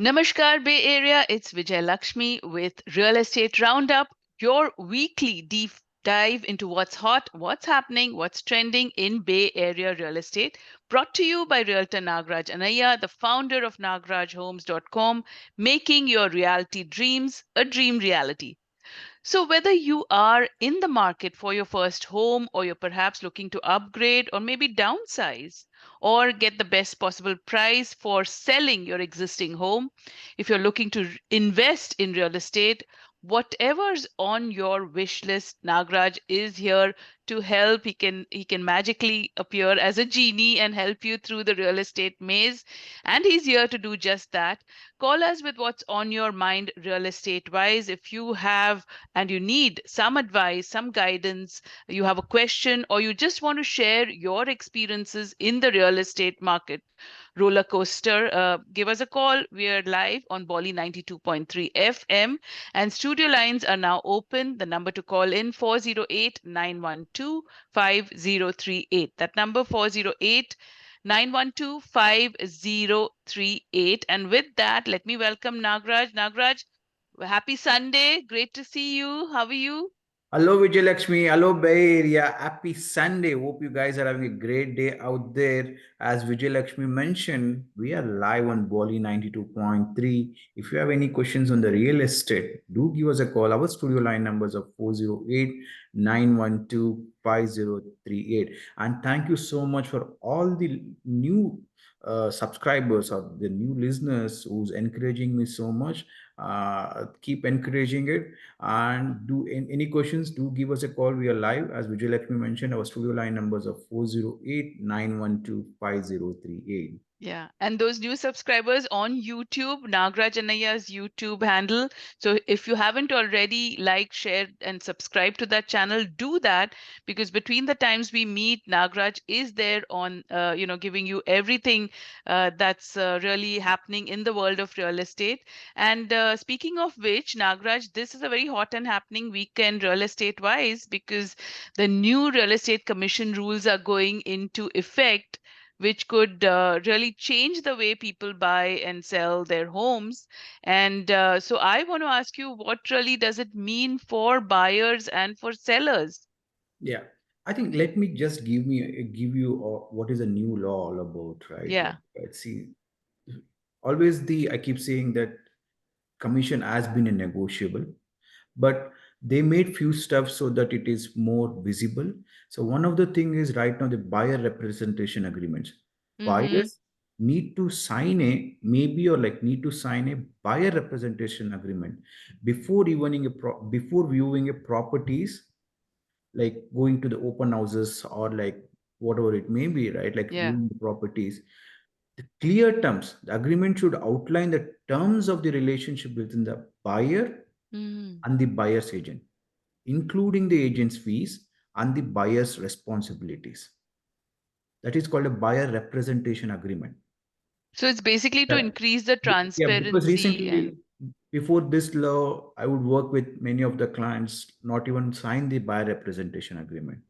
Namaskar, Bay Area. It's Vijay Lakshmi with Real Estate Roundup, your weekly deep dive into what's hot, what's happening, what's trending in Bay Area real estate. Brought to you by Realtor Nagraj Anaya, the founder of nagrajhomes.com, making your reality dreams a dream reality. So, whether you are in the market for your first home, or you're perhaps looking to upgrade or maybe downsize, or get the best possible price for selling your existing home, if you're looking to invest in real estate, whatever's on your wish list, Nagraj is here to help. He can magically appear as a genie and help you through the real estate maze, and he's here to do just that. Call us with what's on your mind real estate wise. If you have and you need some advice, some guidance, you have a question, or you just want to share your experiences in the real estate market roller coaster, give us a call. We are live on Bolly 92.3 FM, and studio lines are now open. The number to call in 408-912-5038. That number 408-912-5038. And with that, let me welcome Nagraj. Nagraj, happy Sunday. Great to see you. How are you? Hello, Vijay Lakshmi. Hello, Bay Area. Happy Sunday. Hope you guys are having a great day out there. As Vijay Lakshmi mentioned, we are live on Bali 92.3. If you have any questions on the real estate, do give us a call. Our studio line numbers are 408-912-5038. And thank you so much for all the new subscribers or the new listeners who's encouraging me so much. Keep encouraging it, and do any questions, do give us a call. We are live, as Vijay Lakshmi mentioned. Our studio line numbers are 408-912-5038. Yeah, and those new subscribers on YouTube, Nagraj Annaya's YouTube handle. So if you haven't already liked, shared, and subscribed to that channel, do that, because between the times we meet, Nagraj is there on, giving you everything that's really happening in the world of real estate. And speaking of which, Nagraj, this is a very hot and happening weekend real estate wise, because the new real estate commission rules are going into effect, which could really change the way people buy and sell their homes. And so I want to ask you, what really does it mean for buyers and for sellers? Yeah, I think let me just give you what is a new law all about, right? Yeah. Let's see. Always I keep saying that commission has been a negotiable, but they made few stuff so that it is more visible. So one of the thing is right now the buyer representation agreements. Mm-hmm. Buyers need to sign a maybe or like need to sign a buyer representation agreement before before viewing a properties, like going to the open houses or like whatever it may be, right? Like Yeah. viewing the properties. The clear terms, the agreement should outline the terms of the relationship between the buyer Mm-hmm. and the buyer's agent, including the agent's fees and the buyer's responsibilities. That is called a buyer representation agreement. So it's basically to That- increase the yeah, because transparency and recently, before this law, I would work with many of the clients, not even sign the buyer representation agreement.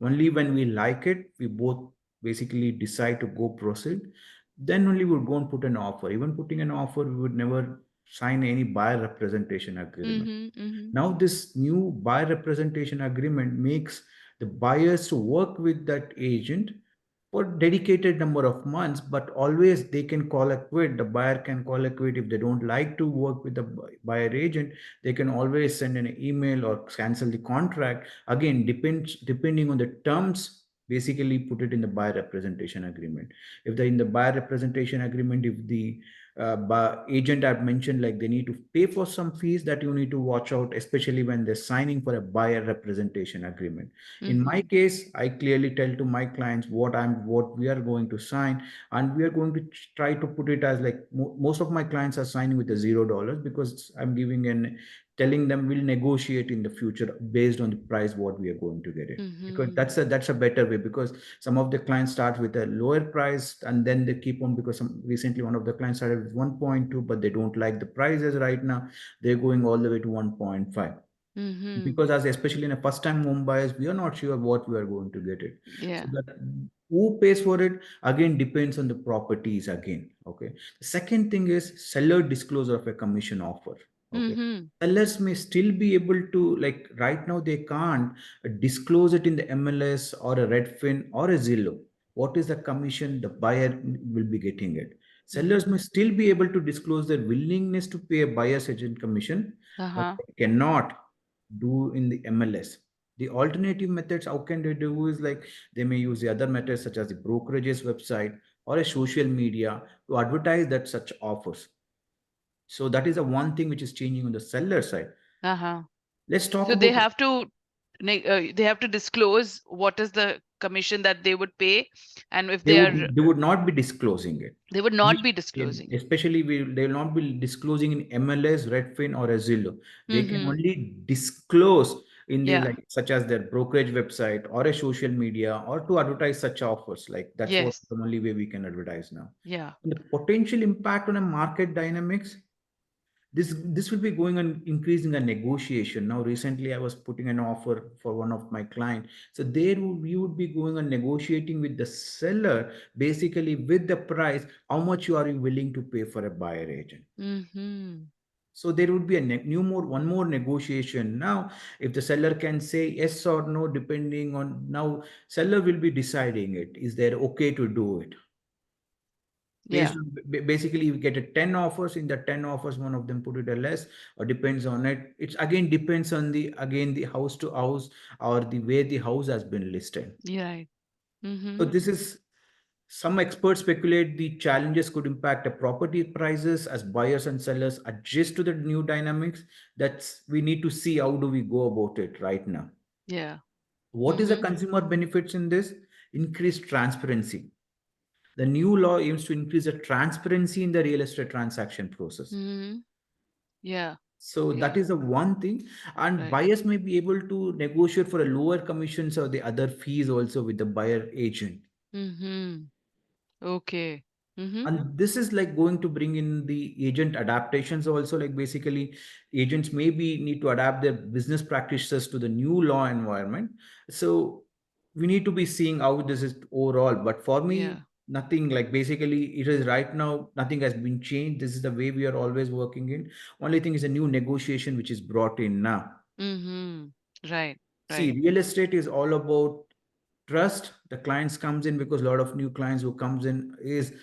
Only when we like it, we both basically decide to go proceed. Then only we would go and put an offer. Even putting an offer, we would never sign any buyer representation agreement. mm-hmm, mm-hmm, Now, this new buyer representation agreement makes the buyers to work with that agent for dedicated number of months, but always they can call a quit. The buyer can call a quit if they don't like to work with the buyer agent. They can always send an email or cancel the contract. Again, depending on the terms. Basically, put it in the buyer representation agreement. If the in the buyer representation agreement, if the agent I've mentioned, like they need to pay for some fees, that you need to watch out, especially when they're signing for a buyer representation agreement. In my mm-hmm, case, I clearly tell to my clients what we are going to sign, and we are going to try to put it as like most of my clients are signing with a $0, because I'm giving an telling them we'll negotiate in the future based on the price what we are going to get it, because mm-hmm, that's a better way. Because some of the clients start with a lower price and then they keep on, because recently one of the clients started with 1.2, but they don't like the prices right now, they're going all the way to 1.5. Mm-hmm. Because as especially in a first time home buyers, we are not sure what we are going to get it. So Yeah. that who pays for it again depends on the properties again. Okay. The second thing is seller disclosure of a commission offer. Okay. Mm-hmm. Sellers may still be able to, like right now they can't disclose it in the MLS or a Redfin or a Zillow. What is the commission the buyer will be getting it? Sellers Mm-hmm. may still be able to disclose their willingness to pay a buyer's agent commission, but Uh-huh. they cannot do in the MLS. The alternative methods, how can they do is like they may use the other methods such as the brokerages website or a social media to advertise that such offers. So that is the one thing which is changing on the seller side. Uh-huh. Let's talk So they about. have to they have to disclose what is the commission that they would pay, and if They would not be disclosing it. they would not be disclosing it. Especially they will not be disclosing in MLS, Redfin or a Zillow. They can Mm-hmm. only disclose in the Yeah. like such as their brokerage website or a social media or to advertise such offers. Like that's what Yes. the only way we can advertise now. Yeah. And the potential impact on a market dynamics, this will be going on increasing a negotiation. Now recently I was putting an offer for one of my client, so we would be going on negotiating with the seller basically with the price, how much you are you willing to pay for a buyer agent. Mm-hmm. So there would be a new more one more negotiation. Now if the seller can say yes or no, depending on, now seller will be deciding it, is there okay to do it based Yeah. on basically you get a 10 offers, in the 10 offers one of them put it a less, or depends on it, it's again depends on the again the house to house or the way the house has been listed. Yeah. Right. So Mm-hmm. this is, some experts speculate the challenges could impact the property prices as buyers and sellers adjust to the new dynamics. That's, we need to see how do we go about it right now. Yeah. What is the Mm-hmm. consumer benefits in this? Increased transparency. The new law aims to increase the transparency in the real estate transaction process. Mm-hmm. Yeah. So that Yeah. is the one thing, and Right. buyers may be able to negotiate for a lower commissions or the other fees also with the buyer agent. Mm-hmm. Okay. Mm-hmm. And this is like going to bring in the agent adaptations also, like basically agents maybe need to adapt their business practices to the new law environment. So we need to be seeing how this is overall, but for me Yeah. nothing, like basically it is right now nothing has been changed. This is the way we are always working in. Only thing is a new negotiation which is brought in now. Mm-hmm. Right. See, Right. real estate is all about trust. The clients comes in because a lot of new clients who comes in is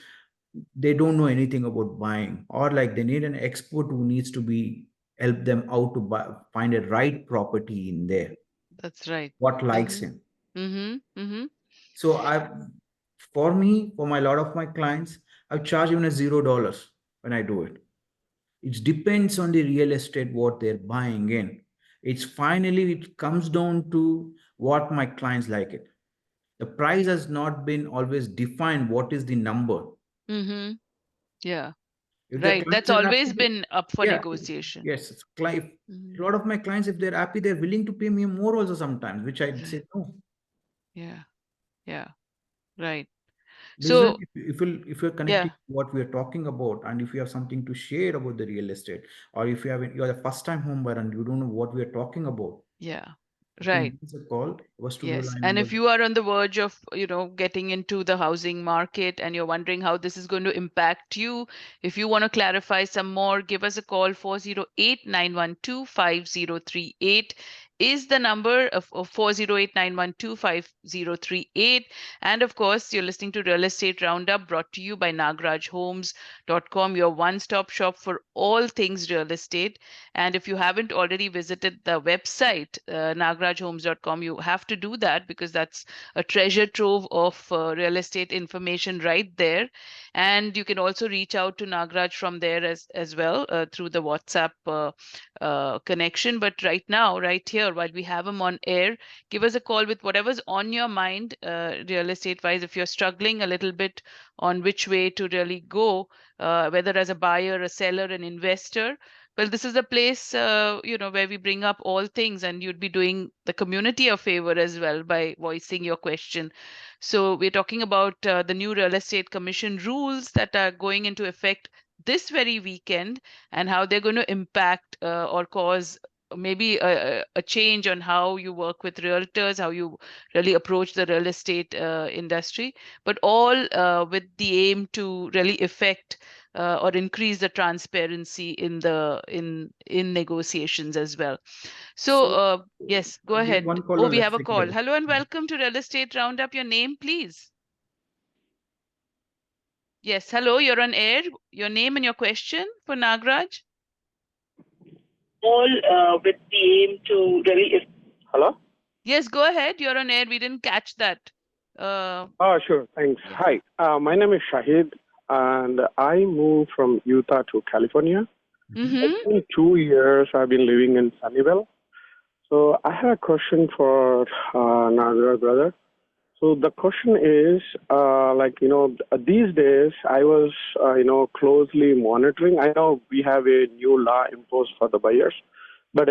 they don't know anything about buying, or like they need an expert who needs to be help them out to buy, find a right property in there That's right. what likes Mm-hmm. him. Mm-hmm. Mm-hmm. So I, for me, for my lot of my clients, I charge even a $0 when I do it. It depends on the real estate what they're buying in. It's finally it comes down to what my clients like it. The price has not been always defined what is the number. Mm-hmm. Yeah. If the Right. That's clients are always happy, been up for yeah, negotiation. yes, Mm-hmm. a lot of my clients, if they're happy, they're willing to pay me more also sometimes, which I Right. say no. Yeah. Yeah. Right. Listen, So, if you're yeah. connecting what we are talking about, and if you have something to share about the real estate, or if you're a first time home buyer and you don't know what we are talking about, Yeah. you can Right. give us a call. Our studio Yes. line And number. if you are on the verge of, getting into the housing market and you're wondering how this is going to impact you, if you want to clarify some more, give us a call. 408-912-5038 is the number of 408-912-5038. And of course, you're listening to Real Estate Roundup brought to you by nagrajhomes.com, your one-stop shop for all things real estate. And if you haven't already visited the website, nagrajhomes.com, you have to do that because that's a treasure trove of real estate information right there. And you can also reach out to Nagraj from there as well through the WhatsApp connection. But right now, right here, while we have him on air, give us a call with whatever's on your mind, real estate wise. If you're struggling a little bit on which way to really go, whether as a buyer, a seller, an investor, well, this is a place, where we bring up all things, and you'd be doing the community a favor as well by voicing your question. So we're talking about the new real estate commission rules that are going into effect this very weekend, and how they're going to impact or cause maybe a change on how you work with realtors, how you really approach the real estate industry, but all with the aim to really affect or increase the transparency in in negotiations as well. So, So yes, go we have ahead. one Oh, caller. we Let's have a take it call. away. Hello and welcome to Real Estate Roundup. Your name, please. Yes, hello, you're on air. Your name and your question for Nagraj. All with the aim to really. Hello? Yes, go ahead. You're on air. We didn't catch that. Uh, Sure. Thanks. yeah. Hi. My name is Shahid, and I moved from Utah to California. Mhm. It's Mm-hmm. been 2 years I've been living in Sunnyvale. So I have a question for Nagar brother. So the question is, these days I was, closely monitoring. I know we have a new law imposed for the buyers, but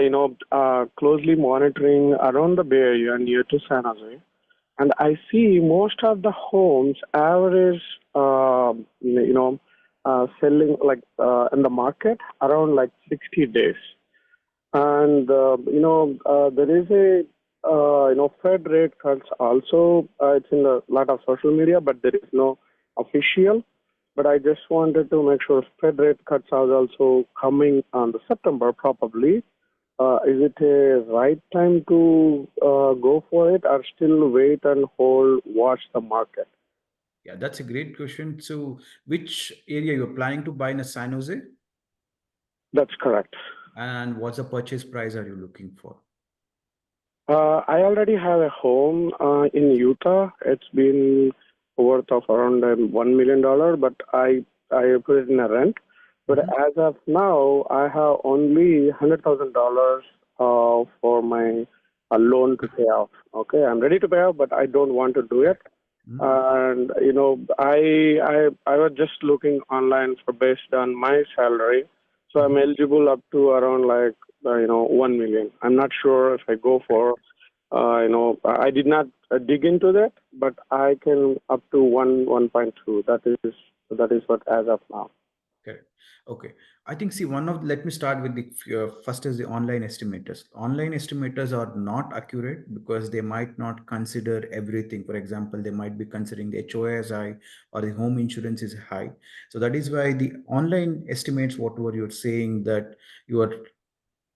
closely monitoring around the Bay Area near to San Jose, and I see most of the homes average, selling in the market around like 60 days. And there is a Fed rate cuts also. It's in a lot of social media, but there is no official. But I just wanted to make sure Fed rate cuts are also coming on the September probably. Is it a right time to go for it, or still wait and hold, watch the market? Yeah, that's a great question. So, which area you're planning to buy in a San Jose, That's correct. and what's the purchase price are you looking for? I already have a home in Utah. It's been worth of around $1 million, but I put it in a rent. But Mhm. as of now, I have only $100,000 for my loan to pay off. Okay, I'm ready to pay off, but I don't want to do Okay. it. And I was just looking online for based on my salary, so I'm Mhm. eligible up to around 1 million. I'm not sure if I go Okay. for I did not dig into that, but I can up to 1.2. That is what as of now. Correct. Okay. I think, see, let me start with first is the online estimators. Online estimators are not accurate because they might not consider everything. For example, they might be considering the HOA as high or the home insurance is high. So that is why the online estimates, whatever you're saying that your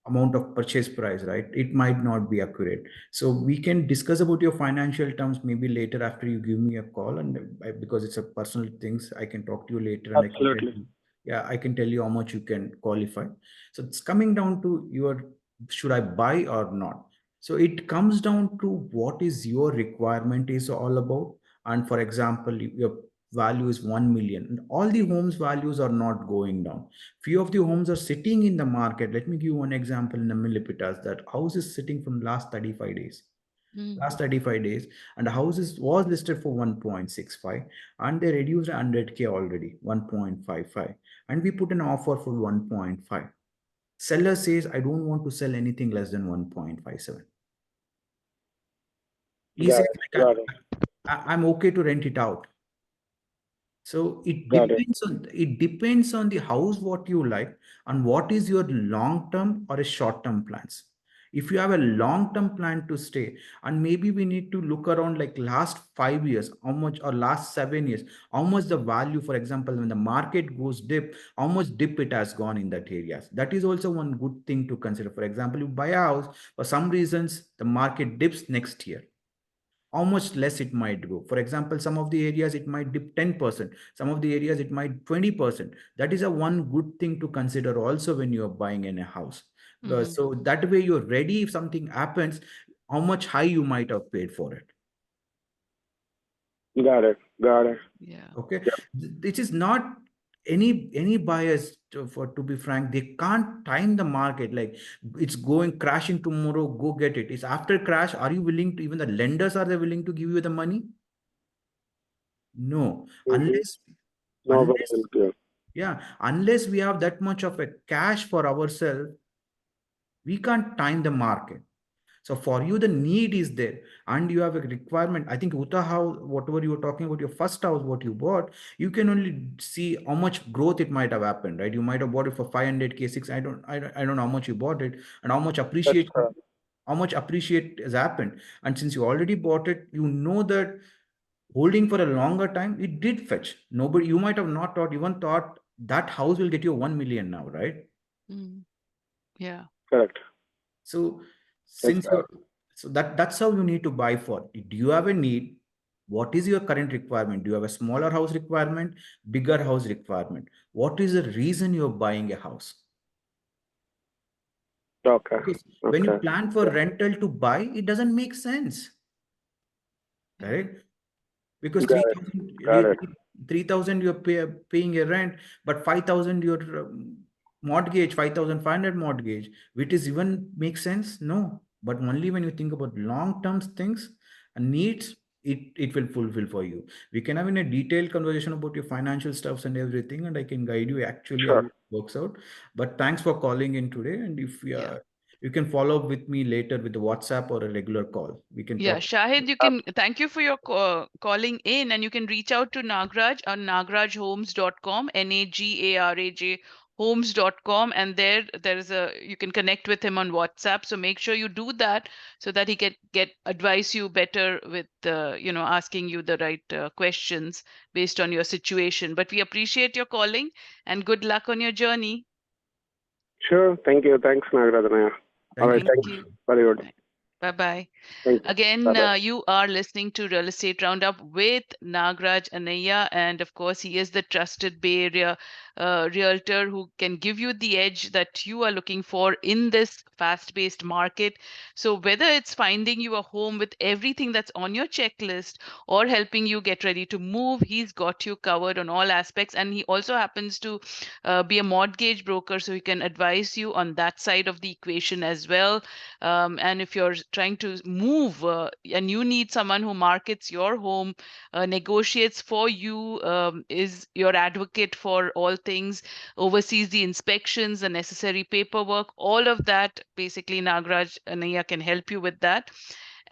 amount of purchase price, right, it might not be accurate. So we can discuss about your financial terms maybe later after you give me a call, and because it's a personal things, I can talk to you later and I can tell Absolutely. you, yeah, I can tell you how much you can qualify. So it's coming down to your, should I buy or not? So it comes down to what is your requirement is all about. And for example, your value is 1 million and all the homes values are not going down. Few of the homes are sitting in the market. Let me give you one example in the Millipitas. That house is sitting from last 35 days. Mm. Last 35 days, and the house was listed for 1.65, and they reduced 100K already, 1.55, and we put an offer for 1.5. Seller says, I don't want to sell anything less than 1.57. He Got says, it. like, Got it. I'm okay to rent it out. So Got it. it depends on the house what you like and what is your long term or a short term plans. If you have a long term plan to stay, and maybe we need to look around like last 5 years, how much, or last 7 years, how much the value, for example, when the market goes dip, how much dip it has gone in that areas. That is also one good thing to consider. For example, you buy a house, for some reasons the market dips next year, how much less it might go. For example, some of the areas it might dip 10%, some of the areas it might 20%. That is a one good thing to consider also when you are buying in a house. Mm-hmm. So that way you're ready if something happens, how much high you might have paid for it. Got it. Got it. Yeah. Okay. Yeah. This is not any buyers to be frank, they can't time the market like it's going crashing tomorrow, go get it. It's after crash, are you willing to, even the lenders, are they willing to give you the money? No, Mm-hmm. Nobody unless will give. yeah, unless we have that much of a cash for ourselves, we can't time the market. So for you, the need is there, and you have a requirement. I think Uta, how whatever you were talking about your first house, what you bought, you can only see how much growth it might have happened, right? You might have bought it for 500K, six. I don't know how much you bought it and how much That's appreciate correct. how much appreciate has happened. And since you already bought it, you know that holding for a longer time, it did fetch. Nobody, you might have not thought, even thought that house will get you 1 million now, right? Mm. Yeah. Correct. So That's since correct. you're, so that's how you need to buy for. Do you have a need? What is your current requirement? Do you have a smaller house requirement, bigger house requirement? What is the reason you're buying a house? Okay. Because when you Okay. plan for Yeah. rental to buy, it doesn't make sense, Yeah. correct? Because Got it. Got it. 3,000 you're paying a rent, but 5,000 your mortgage, 5,500 mortgage, which is even makes sense? No. But only when you think about long-term things and needs, it will fulfill for you. We can have in a detailed conversation about your financial stuffs and everything, and I can guide you actually how Sure. it works out. But thanks for calling in today. And if Yeah. you can follow up with me later with the WhatsApp or a regular call. We can Yeah, talk. Shahid, you can thank you for your calling in, and you can reach out to Nagraj on nagrajhomes.com, Nagaraj homes.com, and there is a you can connect with him on WhatsApp. So make sure you do that so that he can get advise you better with asking you the right questions based on your situation. But we appreciate your calling and good luck on your journey. Sure. Thank you. Thanks, Nagarajan. All Thank right. you Thank so Thanks. much. you. Very good. Bye bye. Thank you. Bye Again, bye. you are listening to Real Estate Roundup with Nagraj Anaya, and of course, he is the trusted Bay Area realtor who can give you the edge that you are looking for in this fast paced market. So, whether it's finding you a home with everything that's on your checklist or helping you get ready to move, he's got you covered on all aspects. And he also happens to be a mortgage broker, so he can advise you on that side of the equation as well. And if you're trying to move and you need someone who markets your home, negotiates for you, is your advocate for all things, oversees the inspections, the necessary paperwork, all of that, basically, Nagraj Anaya can help you with that.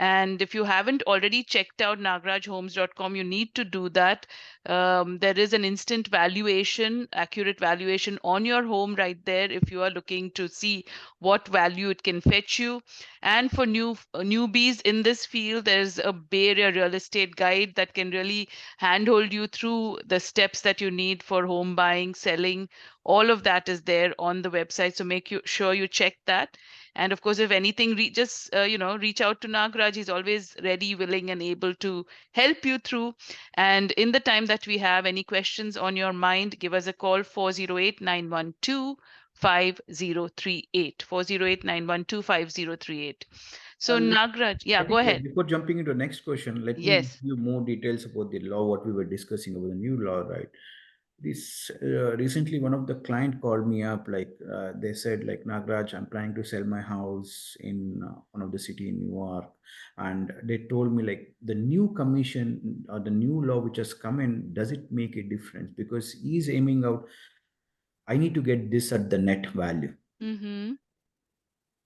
And if you haven't already checked out nagrajhomes.com, you need to do that. There is an instant valuation, accurate valuation on your home right there if you are looking to see what value it can fetch you. And for newbies in this field, there's a Bay Area real estate guide that can really handhold you through the steps that you need for home buying, selling. All of that is there on the website, so make you sure you check that. And of course, if anything, just reach out to Nagraj. He's always ready, willing, and able to help you through. And in the time that we have, any questions on your mind, give us a call 408 912 5038. 408 912 5038. So, Let- Nagraj, yeah, I go think ahead. before jumping into the next question, let me give Yes. you more details about the law, what we were discussing about the new law, right? This recently, one of the client called me up, like they said, like Nagraj, I'm planning to sell my house in one of the city in New York, and they told me like the new commission or the new law which has come in, does it make a difference? Because he's aiming out, I need to get this at the net value. Mm-hmm.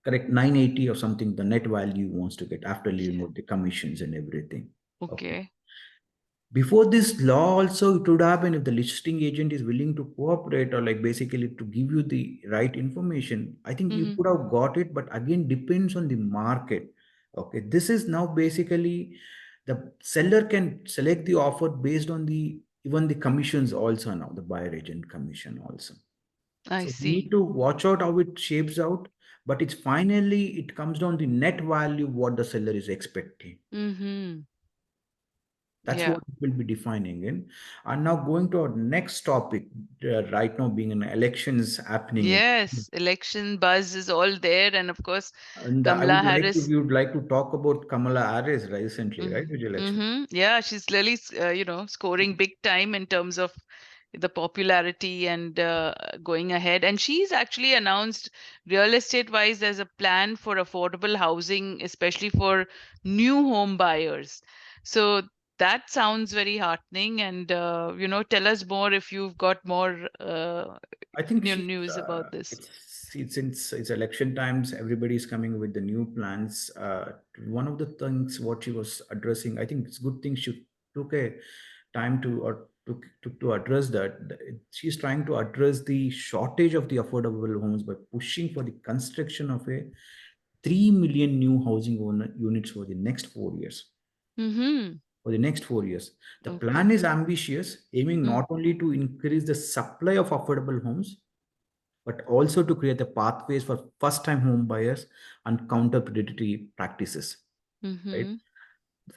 Correct, 980 or something, the net value wants to get after leaving Yeah. out the commissions and everything. Okay. Okay. Before this law, also, it would happen if the listing agent is willing to cooperate or like basically to give you the right information. I think you Mm-hmm. could have got it, but again, depends on the market. Okay. This is now basically the seller can select the offer based on the even the commissions also now, the buyer agent commission also. I So we need see. to watch out how it shapes out, but it's finally it comes down the net value what the seller is expecting. Mm-hmm. That's Yeah. what it will be defining in. And now going to our next topic, right now being an elections happening in, Yes, election buzz is all there, and of course, and I Kamala would like to Harris. we would like to talk about Kamala Harris recently, right, Mm-hmm. with the election. Mm-hmm. Yeah, she's really, scoring big time in terms of the popularity and going ahead. And she's actually announced real estate wise, there's a plan for affordable housing, especially for new home buyers. So that sounds very heartening. And, tell us more if you've got more I think new news about it's this. See, since it's election times, everybody is coming with the new plans. One of the things what she was addressing, I think it's good thing she took a time to or to address that. She's trying to address the shortage of the affordable homes by pushing for the construction of a 3 million new housing units for the next 4 years. Mm-hmm. For the next 4 years, the plan Okay. is ambitious, aiming Mm. not only to increase the supply of affordable homes but also to create the pathways for first-time home buyers and counter predatory practices. Right. Mm-hmm.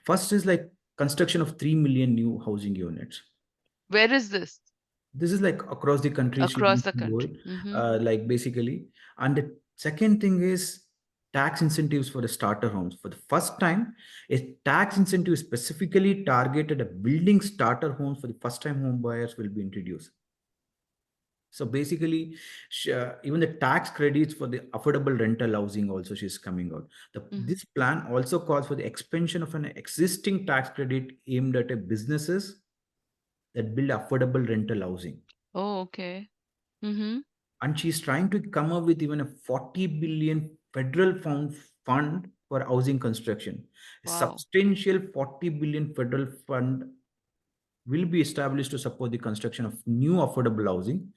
First is like construction of 3 million new housing units. Where is this? This is like across the country she Across wants the to do it, country. Mm-hmm. like basically. And the second thing is tax incentives for the starter homes. For the first time, a tax incentive specifically targeted at building starter homes for the first-time home buyers will be introduced. So basically, even the tax credits for the affordable rental housing also she's coming out. Mm-hmm. This plan also calls for the expansion of an existing tax credit aimed at a businesses that build affordable rental housing. Oh, okay. Mm-hmm. And she's trying to come up with even a 40 billion federal fund for housing construction. A Wow. substantial 40 billion federal fund will be established to support the construction of new affordable housing.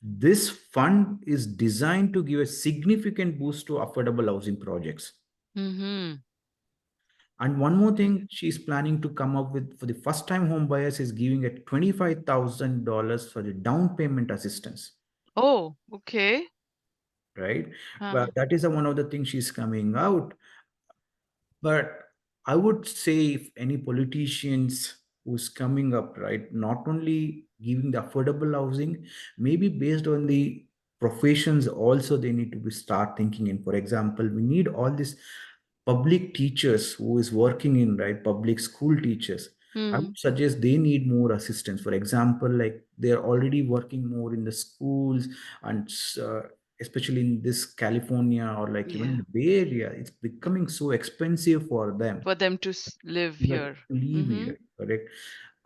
This fund is designed to give a significant boost to affordable housing projects. Mm-hmm. And one more Okay. thing she's planning to come up with for the first time home buyers is giving a $25,000 for the down payment assistance, Oh, okay. right? Well, Uh, that is one of the things she's coming out. But I would say if any politicians who's coming up, right, not only giving the affordable housing, maybe based on the professions also they need to be start thinking in. For example, we need all these public teachers who is working in right public school teachers. I mm, would suggest they need more assistance. For example, like they're already working more in the schools and especially in this California or like even in yeah. the Bay Area, it's becoming so expensive for them For them to live here. to live Mm-hmm. here, correct?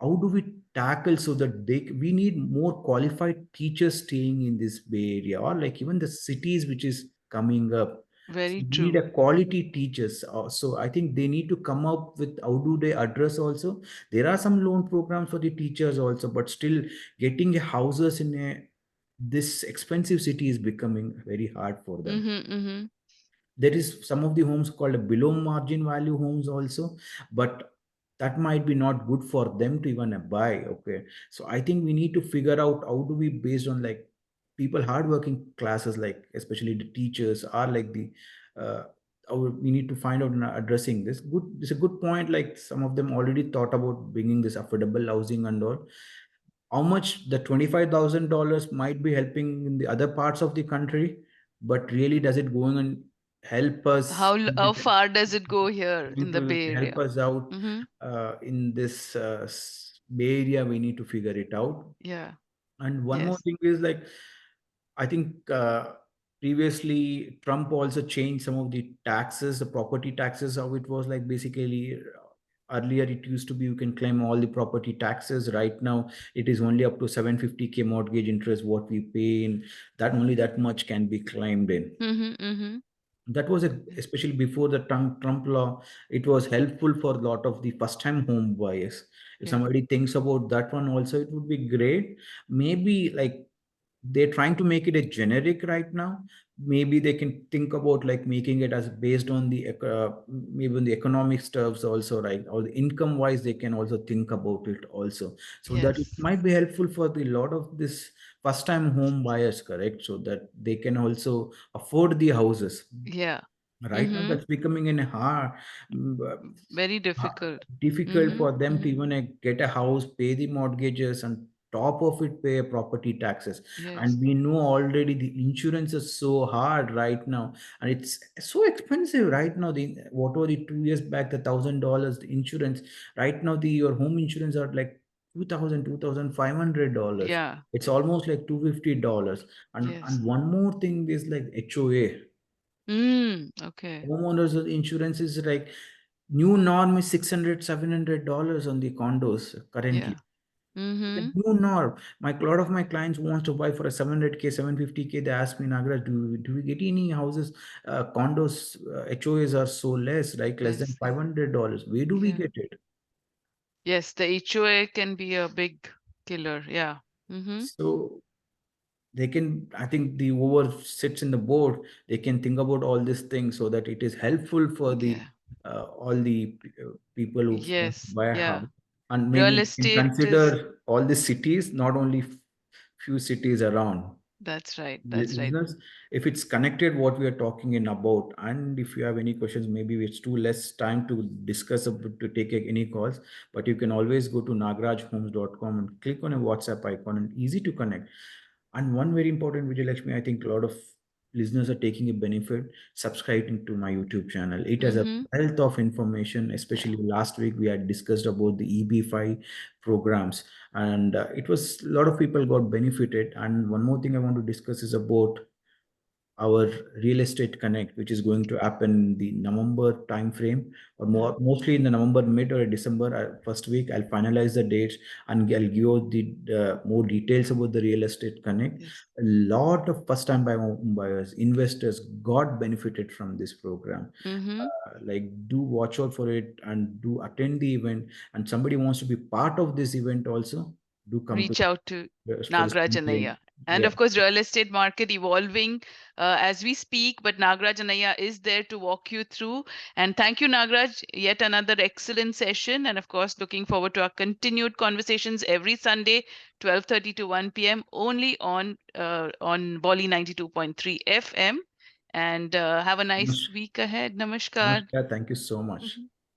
How do we tackle so that we need more qualified teachers staying in this Bay Area or like even the cities which is coming up. So Very we need true. a quality teachers. So I think they need to come up with how do they address also. There are some loan programs for the teachers also, but still getting houses in a this expensive city is becoming very hard for them. Mm-hmm. Mm-hmm. There is some of the homes called below margin value homes also, but that might be not good for them to even buy. Okay, so I think we need to figure out how do we based on like people hardworking classes, like especially the teachers are like the uh, we need to find out and addressing this good. It's a good point, like some of them already thought about bringing this affordable housing and all. How much the $25,000 might be helping in the other parts of the country, but really does it going and help us How far does it go here going in the to Bay help Area? us out Mm-hmm. in this Bay Area? We need to figure it out. Yeah. And one more Yes. thing is like I think previously Trump also changed some of the taxes, the property taxes, how it was like basically earlier it used to be you can claim all the property taxes. Right now it is only up to 750K mortgage interest what we pay in. That only that much can be claimed in. Mm-hmm. Mm-hmm. That was a, especially before the Trump law, it was helpful for a lot of the first time home buyers. If Yeah. somebody thinks about that one also, it would be great. Maybe like they're trying to make it a generic right now. Maybe they can think about like making it as based on the maybe on the economic stuffs also, right? Or the income wise they can also think about it also, so that it Yes. might be helpful for the lot of this first time home buyers, correct? So that they can also afford the houses. Yeah. Right now Mm-hmm. that's becoming in a hard mm, Very uh, difficult. difficult Mm-hmm. for them to Mm-hmm. even get a house, pay the mortgages, and top of it pay property taxes. Yes. And we know already the insurance is so hard right now, and it's so expensive right now. The whatever the 2 years back, the $1,000 the insurance, right now the your home insurance are like 2000 $2,500. Yeah. It's almost like $250. Yes. And one more thing is like HOA, Mm. Okay. homeowners insurance is like new norm is 600 $700 on the condos Yeah. currently. Mm-hmm. Do not. My lot of my clients wants to buy for a 700K, 750K. They ask me, Nagraj, do we get any houses, condos, HOAs are so less, like less than Yes. $500. Where do we Yeah. get it? Yes, the HOA can be a big killer. Yeah. Mm-hmm. So they can, I think the over sits in the board, they can think about all these things so that it is helpful for the Yeah. all the people who want to Yes. buy a Yeah. house. And maybe Real you can estate is, consider all the cities, not only few cities around. that's right. That's right. Listeners, if it's connected what we are talking in about, and if you have any questions, maybe it's too less time to discuss to take any calls, but you can always go to nagrajhomes.com and click on a WhatsApp icon, and easy to connect. And one very important, Vijay Lakshmi, I think a lot of listeners are taking a benefit subscribing to my YouTube channel. It has a Mm-hmm. wealth of information. Yeah. Especially last week we had discussed about the EB5 programs, and it was a lot of people got benefited. And one more thing I want to discuss is about our real estate connect, which is going to happen in the November time frame, or Yeah. mostly in the November mid or December first week. I'll finalize the dates and I'll give you the more details about the real estate connect. Yes. A lot of first time buyers, investors got benefited from this program. Mm-hmm. Like, do watch out for it and do attend the event. And somebody wants to be part of this event also, do come to Reach out to for the Nagraj same day. Anaya. And Yeah. of course, real estate market evolving as we speak, but Nagraj Anaya is there to walk you through. And thank you, Nagraj. Yet another excellent session. And of course, looking forward to our continued conversations every Sunday, 12:30 to 1 p.m. only on Bolly 92.3 FM. And have a nice week ahead. Namaskar. Namaskar. Thank you so much. Mhm.